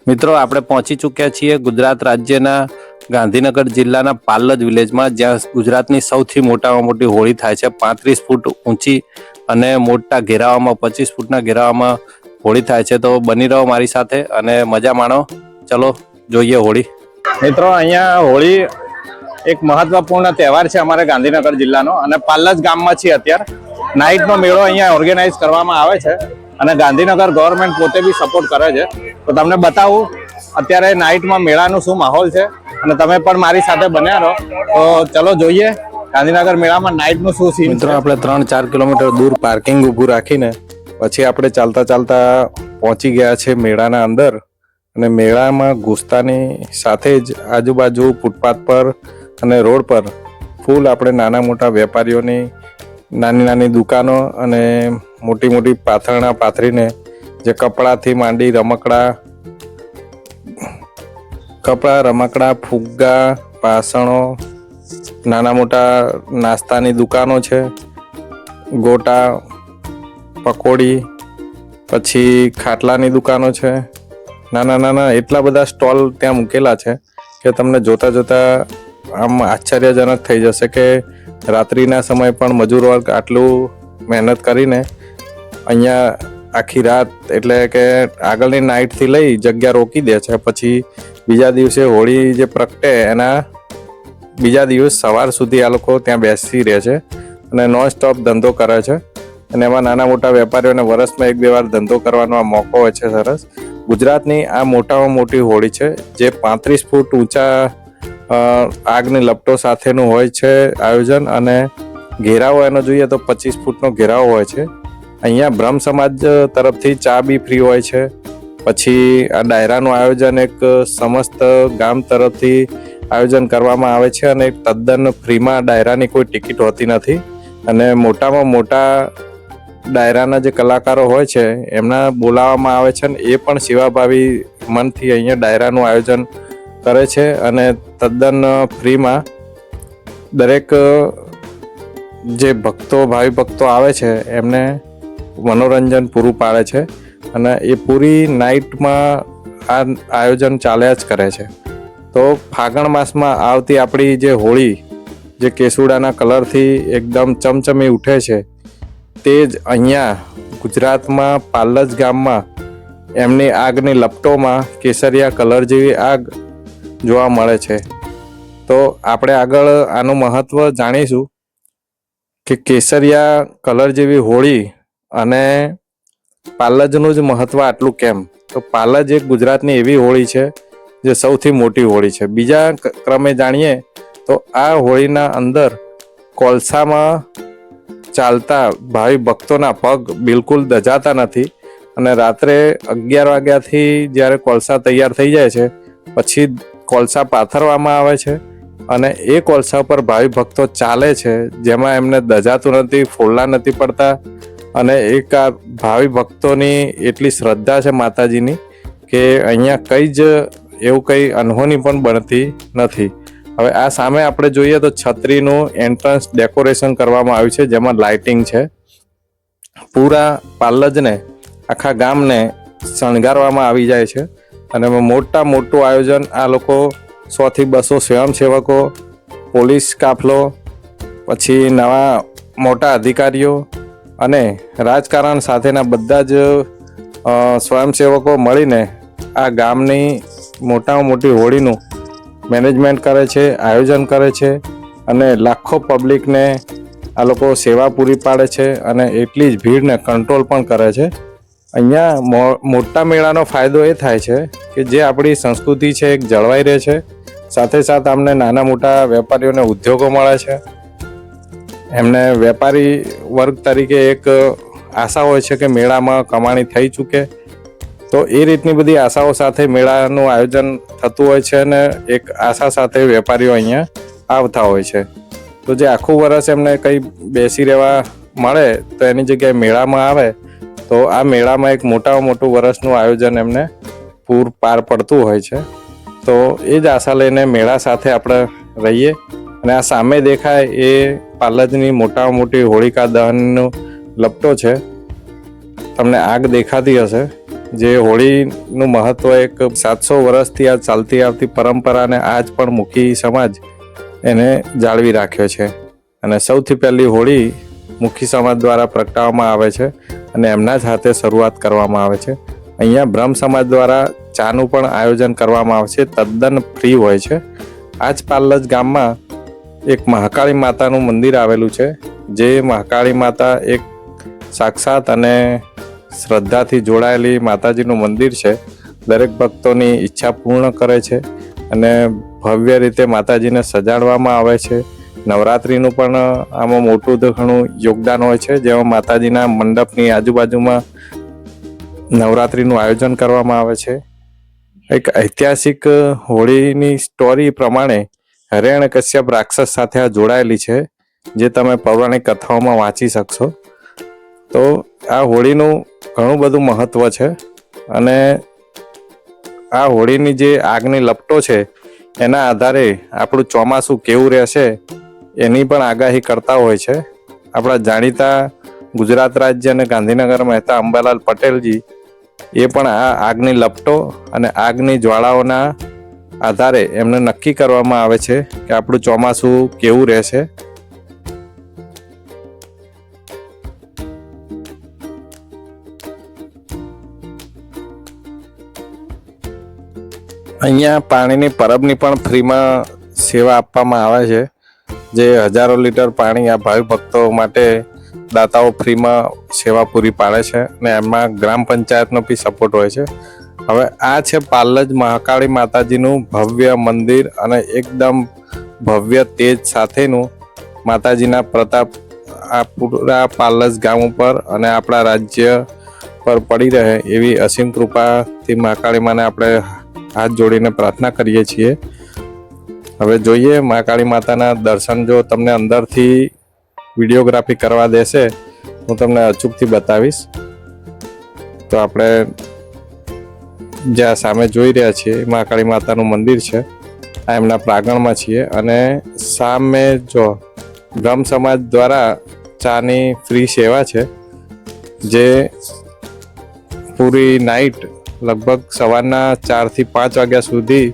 મિત્રો આપણે પહોંચી ચૂક્યા છીએ ગુજરાત રાજ્યના ગાંધીનગર જિલ્લાના પાલજ વિલેજમાં, જ્યાં ગુજરાતની સૌથી મોટામાં મોટી હોળી થાય છે. 35 ફૂટ ઊંચી અને મોટા ઘેરાવામાં 25 ફૂટના ઘેરાવામાં હોળી થાય છે. તો બની રહો મારી સાથે અને મજા માણો. ચલો જોઈએ હોળી. મિત્રો, અહીંયા હોળી એક મહત્વપૂર્ણ તહેવાર છે અમારે ગાંધીનગર જિલ્લાનો, અને પાલજ ગામમાં છીએ અત્યારે. નાઇટનો મેળો અહીંયા ઓર્ગેનાઇઝ કરવામાં આવે છે અને ગાંધીનગર ગવર્મેન્ટ પોતે બી સપોર્ટ કરે છે. તો તમને બતાવું અત્યારે નાઇટમાં મેળાનું શું માહોલ છે, અને તમે પણ મારી સાથે બન્યા રહો. તો ચલો જોઈએ ગાંધીનગર મેળામાં નાઇટનું શું સીન. મિત્રો, આપણે 3-4 કિલોમીટર દૂર પાર્કિંગ ઊભું રાખીને પછી આપણે ચાલતા ચાલતા પહોંચી ગયા છે મેળાના અંદર. અને મેળામાં ઘૂસતાની સાથે જ આજુબાજુ ફૂટપાથ પર અને રોડ પર ફૂલ આપણે નાના મોટા વેપારીઓની નાની નાની દુકાનો અને મોટી મોટી પાથરણા પાથરીને જે કપડાથી માંડી રમકડા, ફુગ્ગા, પાસણો, નાના મોટા નાસ્તાની દુકાનો છે, ગોટા, પકોડી, પછી ખાટલાની દુકાનો છે. નાના એટલા બધા સ્ટોલ ત્યાં મૂકેલા છે કે તમને જોતા જોતા આમ આશ્ચર્યજનક થઈ જશે કે રાત્રિના સમય પણ મજૂર વર્ગ આટલું મહેનત કરીને અહીંયા આખી રાત, એટલે કે આગળની નાઇટથી લઈ જગ્યા રોકી દે છે. પછી બીજા દિવસે હોળી જે પ્રગટે એના બીજા દિવસ સવાર સુધી આ લોકો ત્યાં બેસી રહે છે અને નોન સ્ટોપ ધંધો કરે છે. અને એમાં નાના મોટા વેપારીઓને વર્ષમાં 1-2 વાર ધંધો કરવાનો આ મોકો હોય છે. સરસ. ગુજરાતની આ મોટામાં મોટી હોળી છે, જે 35 ફૂટ ઊંચા આગની લપટો સાથેનું હોય છે આયોજન, અને ઘેરાવો એનો જોઈએ તો 25 ફૂટનો ઘેરાવો હોય છે. અહીંયા બ્રહ્મ સમાજ તરફથી ચા બી ફ્રી હોય છે. પછી આ ડાયરાનું આયોજન એક સમસ્ત ગામ તરફથી આયોજન કરવામાં આવે છે, અને તદ્દન ફ્રીમાં ડાયરાની કોઈ ટિકિટ હોતી નથી. અને મોટામાં મોટા ડાયરાના જે કલાકારો હોય છે એમના બોલાવવામાં આવે છે, અને એ પણ સેવાભાવી મનથી અહીંયા ડાયરાનું આયોજન કરે છે. અને તદ્દન ફ્રીમાં દરેક જે ભાવિ ભક્તો આવે છે એમને મનોરંજન પૂરું પાડે છે. અને એ પૂરી નાઇટમાં આ આયોજન ચાલ્યા જ કરે છે. તો ફાગણ માસમાં આવતી આપણી જે હોળી, જે કેસુડાના કલરથી એકદમ ચમચમી ઉઠે છે, તે જ અહીંયા ગુજરાતમાં પાલજ ગામમાં એમની આગની લપટોમાં કેસરિયા કલર જેવી આગ જોવા મળે છે. તો આપણે આગળ આનું મહત્વ જાણીશું કે કેસરિયા કલર જેવી હોળી અને પાલજનું જ મહત્વ આટલું કેમ. તો પાલજ એક ગુજરાતની એવી હોળી છે જે સૌથી મોટી હોળી છે. બીજા ક્રમે જાણીએ તો આ હોળીના અંદર કોલસામાં ચાલતા ભાવિ ભક્તોના પગ બિલકુલ દજાતા નથી. અને રાત્રે 11 વાગ્યાથી જ્યારે કોલસા તૈયાર થઈ જાય છે પછી કોલસા પાથરવામાં આવે છે, અને એ કોલસા પર ભાવિ ભક્તો ચાલે છે, જેમાં એમને દજાતું નથી, ફોલ્લા નથી પડતા. અને એક આ ભાવિ ભક્તોની એટલી શ્રદ્ધા છે માતાજીની કે અહીંયા એવું કંઈ અનહોની પણ બનતી નથી. હવે આ સામે આપણે જોઈએ તો છત્રીનું એન્ટ્રન્સ ડેકોરેશન કરવામાં આવ્યું છે, જેમાં લાઇટિંગ છે. પૂરા પાલજને, આખા ગામને શણગારવામાં આવી જાય છે. અને મોટું આયોજન આ લોકો 100 થી 200 સ્વયંસેવકો, પોલીસ કાફલો, પછી નવા મોટા અધિકારીઓ અને રાજકારણ સાથેના બધા જ સ્વયંસેવકો મળીને આ ગામની મોટામાં મોટી હોળીનું મેનેજમેન્ટ કરે છે, આયોજન કરે છે. અને લાખો પબ્લિકને આ લોકો સેવા પૂરી પાડે છે, અને એટલી જ ભીડને કંટ્રોલ પણ કરે છે. અહીંયા મોટા મેળાનો ફાયદો એ થાય છે કે જે આપણી સંસ્કૃતિ છે એક જળવાઈ રહે છે. સાથે સાથે અમને નાના મોટા વેપારીઓને ઉદ્યોગો મળે છે. એમને વેપારી વર્ગ તરીકે એક આશા હોય છે કે મેળામાં કમાણી થઈ ચૂકે. તો એ રીતની બધી આશાઓ સાથે મેળાનું આયોજન થતું હોય છે, અને એક આશા સાથે વેપારીઓ અહીંયા આવતા હોય છે. તો જે આખું વર્ષ એમને કંઈ બેસી રહેવા મળે તો એની જગ્યાએ મેળામાં આવે તો આ મેળામાં એક મોટું વર્ષનું આયોજન એમને પાર પડતું હોય છે. તો એ જ આશા લઈને મેળા સાથે આપણે રહીએ. અને આ સામે દેખાય એ પાલજની મોટામાં મોટી હોળિકા દહનનો લપટો છે. તમને આગ દેખાતી હશે. જે હોળીનું મહત્વ એક 700 વર્ષથી આ ચાલતી આવતી પરંપરાને આજ પણ મુખી સમાજ એને જાળવી રાખ્યો છે. અને સૌથી પહેલી હોળી મુખી સમાજ દ્વારા પ્રગટાવવામાં આવે છે અને એમના જ હાથે શરૂઆત કરવામાં આવે છે. અહીંયા બ્રહ્મ સમાજ દ્વારા ચાનું પણ આયોજન કરવામાં આવે છે, તદ્દન ફ્રી હોય છે. આ જ પાલજ ગામમાં એક મહાકાળી માતાનું મંદિર આવેલું છે, જે મહાકાળી માતા એક સાક્ષાત અને શ્રદ્ધાથી જોડાયેલી માતાજીનું મંદિર છે. દરેક ભક્તોની ઈચ્છા પૂર્ણ કરે છે અને ભવ્ય રીતે માતાજીને સજાડવામાં આવે છે. નવરાત્રિનું પણ આમાં મોટું ઘણું યોગદાન હોય છે, જેમાં માતાજીના મંડપની આજુબાજુમાં નવરાત્રિનું આયોજન કરવામાં આવે છે. એક ઐતિહાસિક હોળીની સ્ટોરી પ્રમાણે હિરણ્યકશ્યપ રાક્ષસ સાથે આ જોડાયેલી છે, જે તમે પૌરાણિક કથાઓમાં વાંચી શકશો. તો આ હોળીનું ઘણું બધું મહત્વ છે અને આ હોળીની જે આગની લપટો છે એના આધારે આપણું ચોમાસું કેવું રહેશે એની પણ આગાહી કરતા હોય છે. આપણા જાણીતા ગુજરાત રાજ્ય અને ગાંધીનગર મહેતા અંબાલાલ પટેલજી એ પણ આ આગની લપટો અને આગની જ્વાળાઓના આધારે એમને નક્કી કરવામાં આવે છે કે આપણું ચોમાસું કેવું રહેશે. અહીંયા પાણીની પરબની પણ ફ્રીમાં સેવા આપવામાં આવે છે, જે હજારો લીટર પાણી આ ભાવિ ભક્તો માટે દાતાઓ ફ્રીમાં સેવા પૂરી પાડે છે અને એમાં ગ્રામ પંચાયતનો બી સપોર્ટ હોય છે. હવે આ છે પાલજ મહાકાળી માતાજીનું ભવ્ય મંદિર અને એકદમ ભવ્ય તેજ સાથેનું માતાજીના પ્રતાપ આ પૂરા પાલજ ગામ ઉપર અને આપણા રાજ્ય પર પડી રહે એવી અસીમ કૃપાથી મહાકાળી માને આપણે હાથ જોડીને પ્રાર્થના કરીએ છીએ. હવે જોઈએ મહાકાળી માતાના દર્શન જો તમને અંદરથી વિડીયોગ્રાફી કરવા દેશે હું તમને અચૂકથી બતાવીશ. તો આપણે જ્યાં સામે જોઈ રહ્યા છીએ મહાકાળી માતાનું મંદિર છે, આ એમના પ્રાંગણમાં છીએ અને સામે જો બ્રહ્મ સમાજ દ્વારા ચાની ફ્રી સેવા છે, જે પૂરી નાઇટ લગભગ સવારના 4 થી 5 વાગ્યા સુધી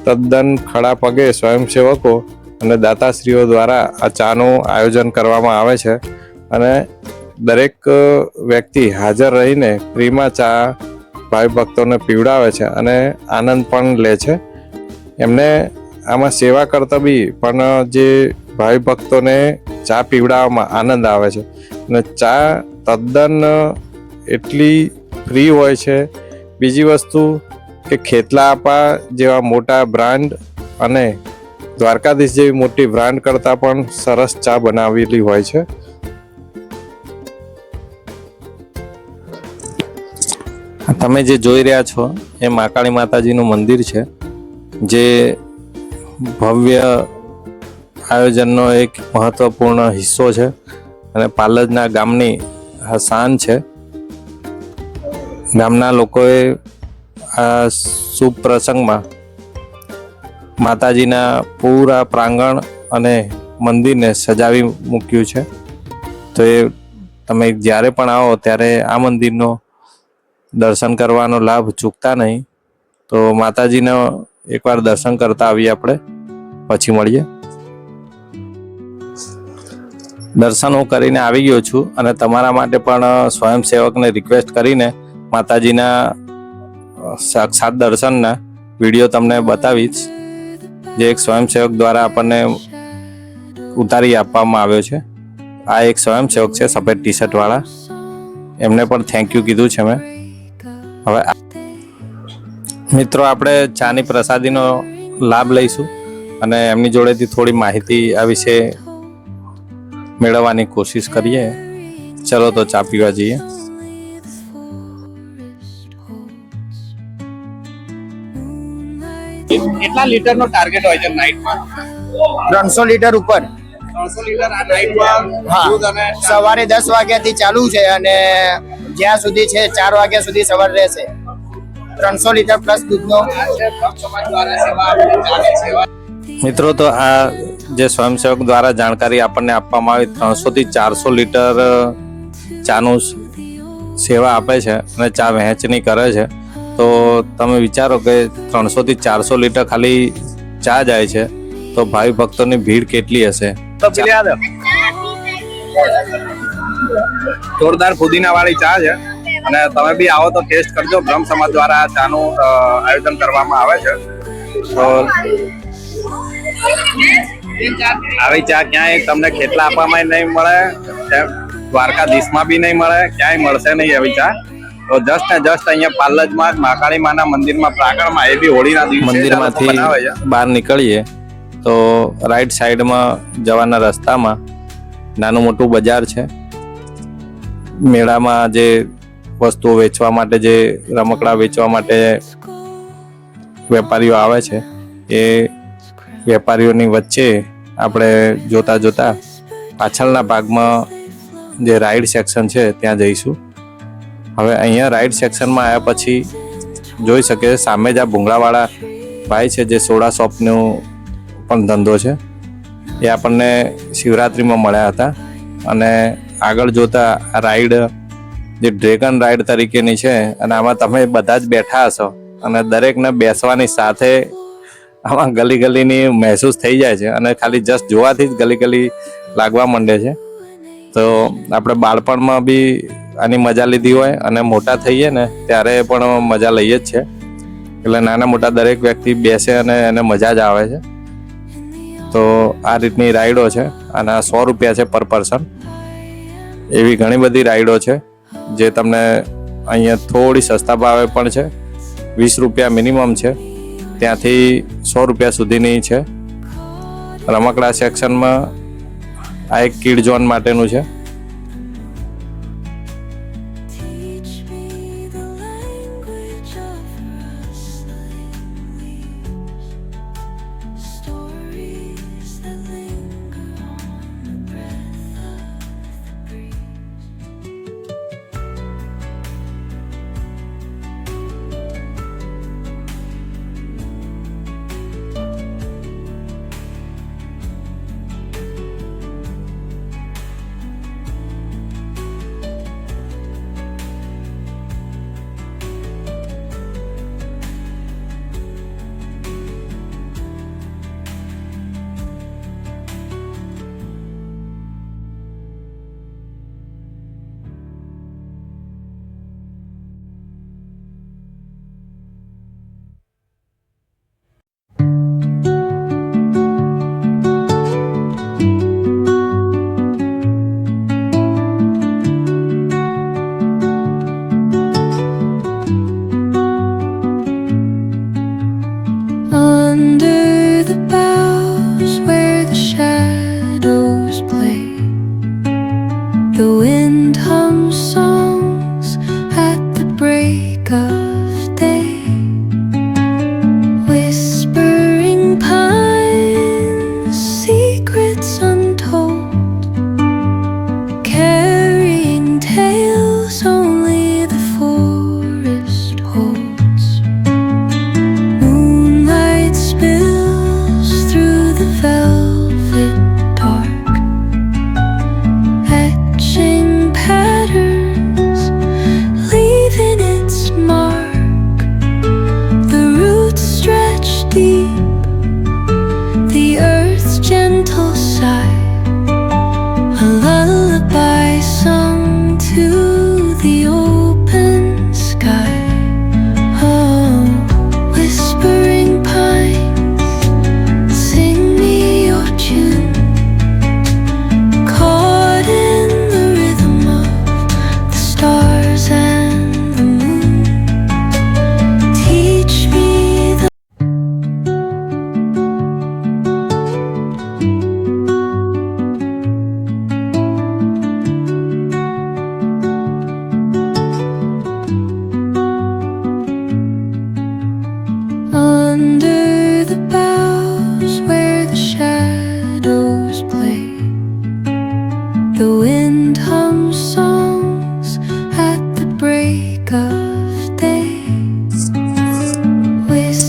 તદ્દન ખડા પગે સ્વયંસેવકો અને દાતાશ્રીઓ દ્વારા આ ચાનું આયોજન કરવામાં આવે છે અને દરેક વ્યક્તિ હાજર રહીને ફ્રીમાં ચા ભાવિ ભક્તોને પીવડાવે છે અને આનંદ પણ લે છે. એમને આમાં સેવા કરતા બી પણ જે ભાવિ ભક્તોને ચા પીવડાવવામાં આનંદ આવે છે અને ચા તદ્દન એટલી ફ્રી હોય છે. બીજી વસ્તુ કે ખેતલા આપા જેવા મોટા બ્રાન્ડ અને દ્વારકાધીશ જેવી મોટી બ્રાન્ડ કરતાં પણ સરસ ચા બનાવેલી હોય છે. તમે જે જોઈ રહ્યા છો એ મહાકાળી માતાજીનું મંદિર છે, જે ભવ્ય આયોજનનો એક મહત્વપૂર્ણ હિસ્સો છે અને પાલજના ગામની આ શાન છે. ગામના લોકોએ આ શુભ પ્રસંગમાં માતાજીના પૂરા પ્રાંગણ અને મંદિરને સજાવી મૂક્યું છે. તો એ તમે જ્યારે પણ આવો ત્યારે આ મંદિરનો દર્શન કરવાનો લાભ ચૂકતા નહીં. તો માતાજીનો એકવાર દર્શન કરતા આવીએ આપણે, પછી મળીએ. દર્શન હું કરીને આવી ગયો છું અને તમારા માટે પણ સ્વયંસેવકને રિક્વેસ્ટ કરીને માતાજીના સાક્ષાત દર્શનના વિડીયો તમને બતાવીશ, જે એક સ્વયંસેવક દ્વારા આપણને ઉતારી આપવામાં આવ્યો છે. આ એક સ્વયંસેવક છે સફેદ ટી શર્ટ વાળા, એમને પણ થેન્ક યુ કીધું છે મેં. હવે મિત્રો આપણે ચાની પ્રસાદીનો લાભ લઈશું અને એમની જોડેથી થોડી માહિતી આ વિશે મેળવવાની કોશિશ કરીએ. ચલો તો ચા પીવા જઈએ. કેટલા લીટરનો ટાર્ગેટ હોય છે નાઇટમાં? 300 લીટર ઉપર. 300 લીટર આ નાઇટમાં દૂધ અને સવારે 10 વાગ્યાથી ચાલુ છે અને જ્યાં સુધી છે 4 વાગ્યા સુધી સવાર રહેશે. 300 લીટર પ્લસ દૂધનો સમાજ દ્વારા સેવા. મિત્રો, તો આ જે સ્વયંસેવક દ્વારા જાણકારી આપણને આપવામાં આવી, 300 થી 400 લીટર ચાનું સેવા આપે છે અને ચા વહેંચણી કરે છે. તો તમે વિચારો કે 300 થી 400 લીટર ખાલી ચા જાય છે, તો ભાવિ ભક્તોની ભીડ કેટલી હશે. જોરદાર પુદીના વાળી ચા છે અને તમે બી આવો તો ટેસ્ટ કરજો. બ્રહ્મ સમાજ દ્વારા આ ચાનું આયોજન કરવામાં આવે છે. તો આવી ચા ક્યાંય તમને ખેતલા આપવામાં નહીં મળે, દ્વારકાધીશમાં બી નહીં મળે, ક્યાંય મળશે નહીં એવી ચા. તો જસ્ટ ને જસ્ટ અહીંયા પાર્લજમાં જ મહાકાળી માના મંદિરમાં પ્રાંગણમાં, એ બી હોળીના દિવસે મંદિરમાંથી બનાવે છે. બહાર નીકળીએ તો રાઈટ સાઈડમાં જવાના રસ્તામાં નાનું મોટું બજાર છે. મેળામાં જે વસ્તુઓ વેચવા માટે, જે રમકડા વેચવા માટે વેપારીઓ આવે છે, એ વેપારીઓની વચ્ચે આપણે જોતા જોતા પાછળના ભાગમાં જે રાઈડ સેક્શન છે ત્યાં જઈશું. હવે અહીંયા રાઈડ સેક્શનમાં આવ્યા પછી જોઈ શકે સામે જ આ ભૂંગળાવાળા ભાઈ છે, જે સોડા શોપનો પણ ધંધો છે. એ આપણને શિવરાત્રિમાં મળ્યા હતા. અને આગળ જોતા આ રાઈડ જે ડ્રેગન રાઈડ તરીકેની છે, અને આમાં તમે બધા જ બેઠા હશો અને દરેકને બેસવાની સાથે આમાં ગલી ગલીની મહેસૂસ થઈ જાય છે અને ખાલી જસ્ટ જોવાથી જ ગલી ગલી લાગવા માંડે છે. તો આપણે બાળપણમાં બી આની મજા લીધી હોય અને મોટા થઈએ ને ત્યારે પણ મજા લઈએ જ છે. એટલે નાના મોટા દરેક વ્યક્તિ બેસે અને એને મજા જ આવે છે. તો આ રીતની રાઈડો છે અને 100 રૂપિયા છે પર પર્સન. એવી ઘણી બધી રાઈડો છે જે તમને અહીંયા થોડી સસ્તા ભાવે પણ છે. 20 રૂપિયા મિનિમમ છે, ત્યાંથી 100 રૂપિયા સુધીની છે. રમકડા સેક્શનમાં આ એક કિડ ઝોન માટેનું છે.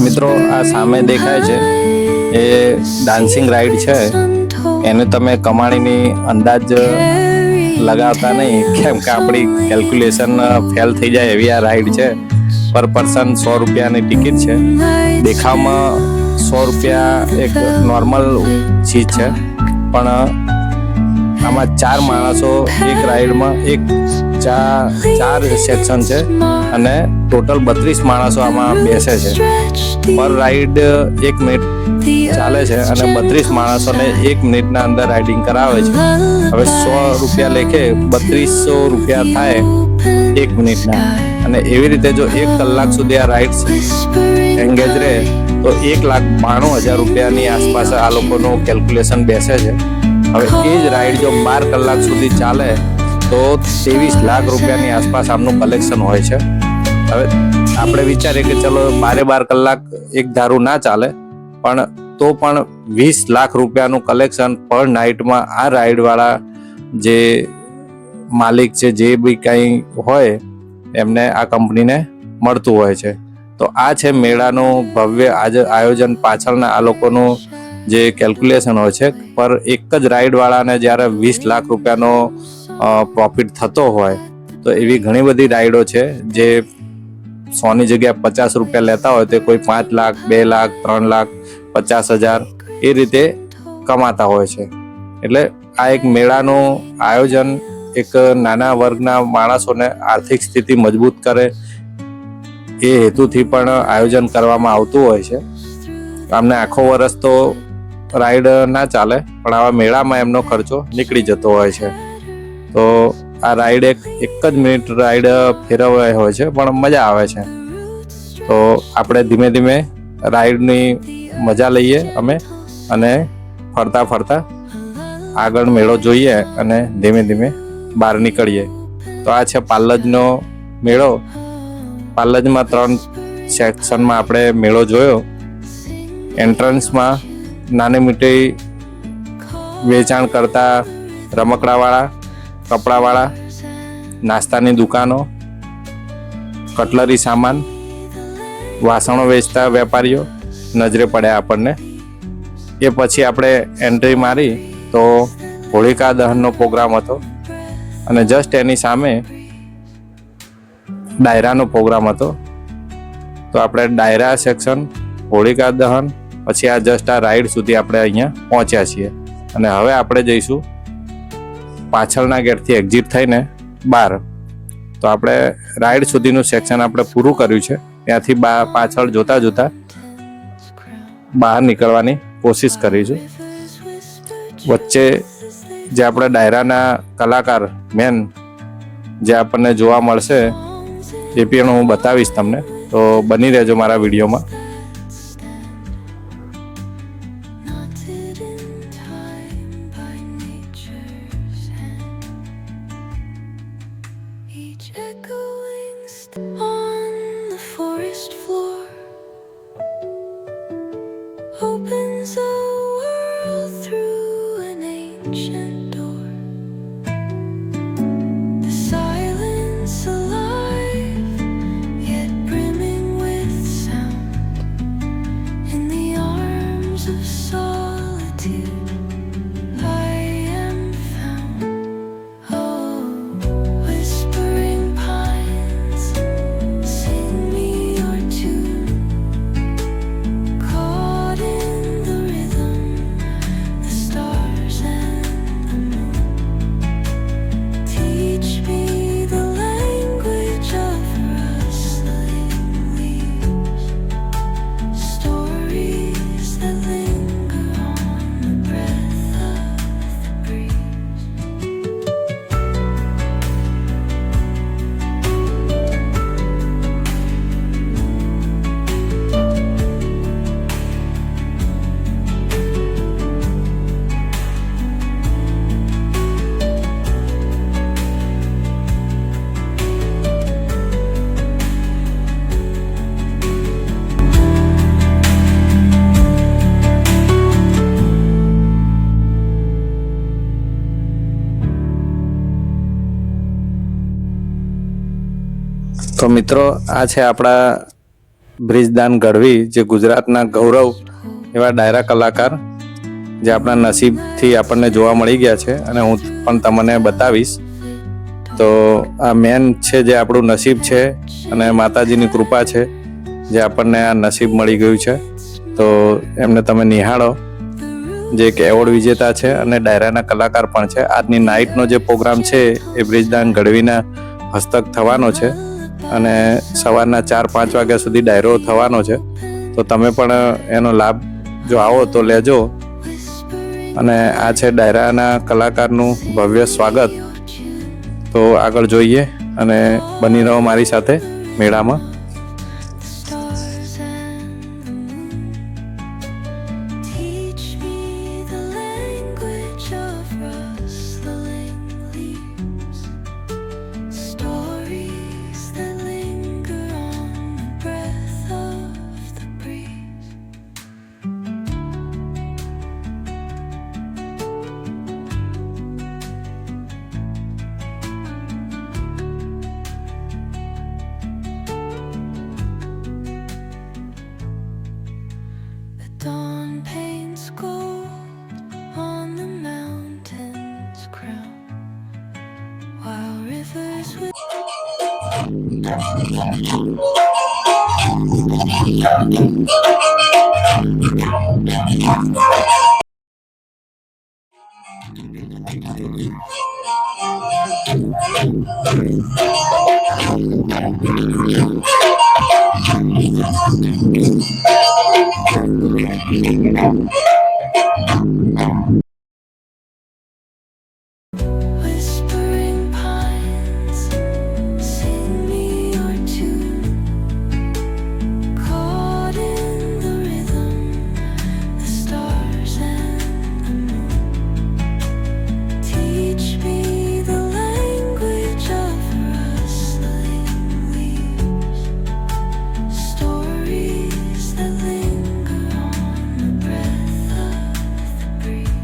મિત્રો આ સામે દેખાય છે એ ડાન્સિંગ રાઈડ છે. એને તમે કમાણીની અંદાજ લગાવતા નહીં, કેમ કે આપણી કેલ્ક્યુલેશન ફેલ થઈ જાય એવી આ રાઈડ છે. પર પર્સન 100 રૂપિયાની ટિકિટ છે. દેખાવમાં 100 રૂપિયા એક નોર્મલ ચીજ છે, પણ આમાં 4 માણસો એક રાઈડમાં ચાર સેક્શન છે અને ટોટલ 32 માણસો આમાં બેસે છે. પર રાઈડ 1 મિનિટ ચાલે છે અને 32 માણસોને 1 મિનિટના અંદર રાઇડિંગ કરાવે છે. હવે 100 રૂપિયા લેખે 3200 રૂપિયા થાય 1 મિનિટના, અને એવી રીતે જો 1 કલાક સુધી આ રાઇડ્સ એન્ગેજ રહે તો 1,92,000 રૂપિયાની આસપાસ આ લોકોનું કેલ્ક્યુલેશન બેસે છે. હવે એ જ રાઈડ જો 12 કલાક સુધી ચાલે તો 23 લાખ રૂપિયાની આસપાસ આમનું કલેક્શન હોય છે. હવે આપણે વિચારીએ કે ચલો 12 કલાક એક ધારું ના ચાલે, પણ તો પણ 20 લાખ રૂપિયાનું કલેક્શન પર નાઇટમાં આ રાઈડવાળા જે માલિક છે, જે બી કંઈ હોય એમને આ કંપનીને મળતું હોય છે. તો આ છે મેળાનું ભવ્ય આયોજન પાછળના આ લોકોનું જે કેલ્ક્યુલેશન હોય છે. પર એક જ રાઈડવાળાને જ્યારે 20 લાખ રૂપિયાનો પ્રોફિટ થતો હોય તો એવી ઘણી બધી રાઈડો છે જે 100ની જગ્યાએ 50 રૂપિયા લેતા હોય તો કોઈ 5 લાખ, 2 લાખ, 3 લાખ, 50,000 એ રીતે કમાતા હોય છે. એટલે આ એક મેળાનું આયોજન એક નાના વર્ગના માણસોને આર્થિક સ્થિતિ મજબૂત કરે એ હેતુથી પણ આયોજન કરવામાં આવતું હોય છે. આમને આખો વર્ષ તો રાઈડ ના ચાલે, પણ આવા મેળામાં એમનો ખર્ચો નીકળી જતો હોય છે. તો આ રાઈડ એક જ મિનિટ રાઈડ ફેરવાય હોય છે, પણ મજા આવે છે. તો આપણે ધીમે ધીમે રાઈડની મજા લઈએ અમે, અને ફરતા ફરતા આગળ મેળો જોઈએ અને ધીમે ધીમે બહાર નીકળીએ. તો આ છે પાલજનો મેળો. પાલજમાં 3 સેક્શનમાં આપણે મેળો જોયો. એન્ટ્રન્સમાં નાની મોટી વેચાણ કરતા રમકડાવાળા, કપડાવાળા, નાસ્તાની દુકાનો, કટલરી સામાન, વાસણો વેચતા વેપારીઓ નજરે પડ્યા આપણને. એ પછી આપણે એન્ટ્રી મારી તો હોળિકા દહનનો પ્રોગ્રામ હતો, અને જસ્ટ એની સામે ડાયરાનો પ્રોગ્રામ હતો. તો આપણે ડાયરા સેક્શન, હોળિકા દહન, પછી આ જસ્ટ આ રાઈડ સુધી આપણે અહીંયા પહોંચ્યા છીએ. અને હવે આપણે જઈશું પાછળના ગેટથી એક્ઝિટ થઈને બહાર. તો આપણે રાઈડ સુધીનું સેક્શન આપણે પૂરું કર્યું છે. ત્યાંથી પાછળ જોતા બહાર નીકળવાની કોશિશ કરીશું. વચ્ચે જે આપણે ડાયરાના કલાકાર મેન જે આપણને જોવા મળશે એ પણ હું બતાવીશ તમને. તો બની રહેજો મારા વિડીયોમાં. Opens a world through an ancient door. The silence alive, yet brimming with sound. In the arms of solitude, I am found. Oh, whispering pines, sing me your tune. Caught in the rhythm, the stars and the moon. Teach me the language of rustling leaves, stories that linger on the breath of the breeze. તો મિત્રો, આ છે આપણા બ્રિજદાન ગઢવી, જે ગુજરાતના ગૌરવ એવા ડાયરા કલાકાર, જે આપણા નસીબથી આપણને જોવા મળી ગયા છે. અને હું પણ તમને બતાવીશ તો આ મેન છે જે આપણું નસીબ છે અને માતાજીની કૃપા છે જે આપણને આ નસીબ મળી ગયું છે. તો એમને તમે નિહાળો, જે એક એવોર્ડ વિજેતા છે અને ડાયરાના કલાકાર પણ છે. આજની નાઇટનો જે પ્રોગ્રામ છે એ બ્રિજદાન ગઢવીના હસ્તક થવાનો છે અને સવારના 4-5 વાગ્યા સુધી ડાયરો થવાનો છે. તો તમે પણ એનો લાભ જો આવો તો લેજો. અને આ છે ડાયરાના કલાકારનું ભવ્ય સ્વાગત. તો આગળ જોઈએ અને બની રહો મારી સાથે મેળામાં. stars and the moon teach me the language of rustling leaves, stories that linger on the breath of the breeze. The dawn paints gold on the mountain's crown, while rivers will whispering pines sing me your tune, caught in the rhythm, the stars and the moon teach me the language of rustling leaves, stories that linger on the breath of the breeze.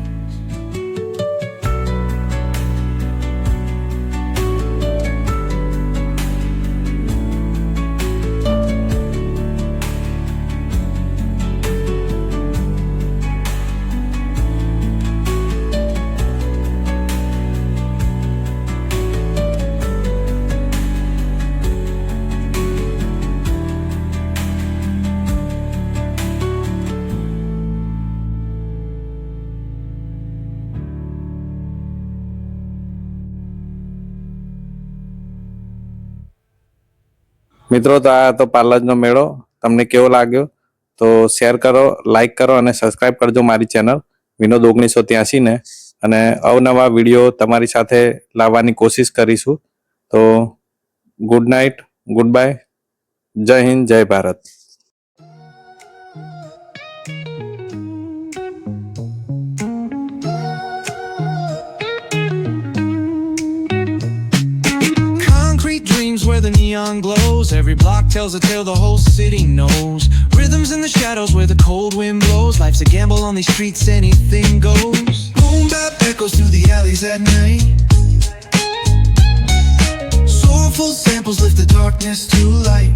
મિત્રો, તો આ તો પાર્લજનો મેળો તમને કેવો લાગ્યો તો share કરો, લાઈક કરો અને સબસ્ક્રાઇબ કરજો મારી ચેનલ વિનોદ 1983 ને. અને અવનવા વિડીયો તમારી સાથે લાવવાની કોશિશ કરીશું. તો ગુડ નાઇટ, ગુડ બાય, જય હિન્દ, જય Bharat. Concrete dreams where the neon glows. Every block tells a tale the whole city knows. Rhythms in the shadows where the cold wind blows. Life's a gamble on these streets, anything goes. Boom bap echoes through the alleys at night. Soulful samples lift the darkness to light.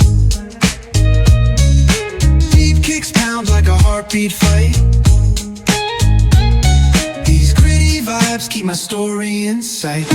Deep kicks pound like a heartbeat fight. These gritty vibes keep my story in sight.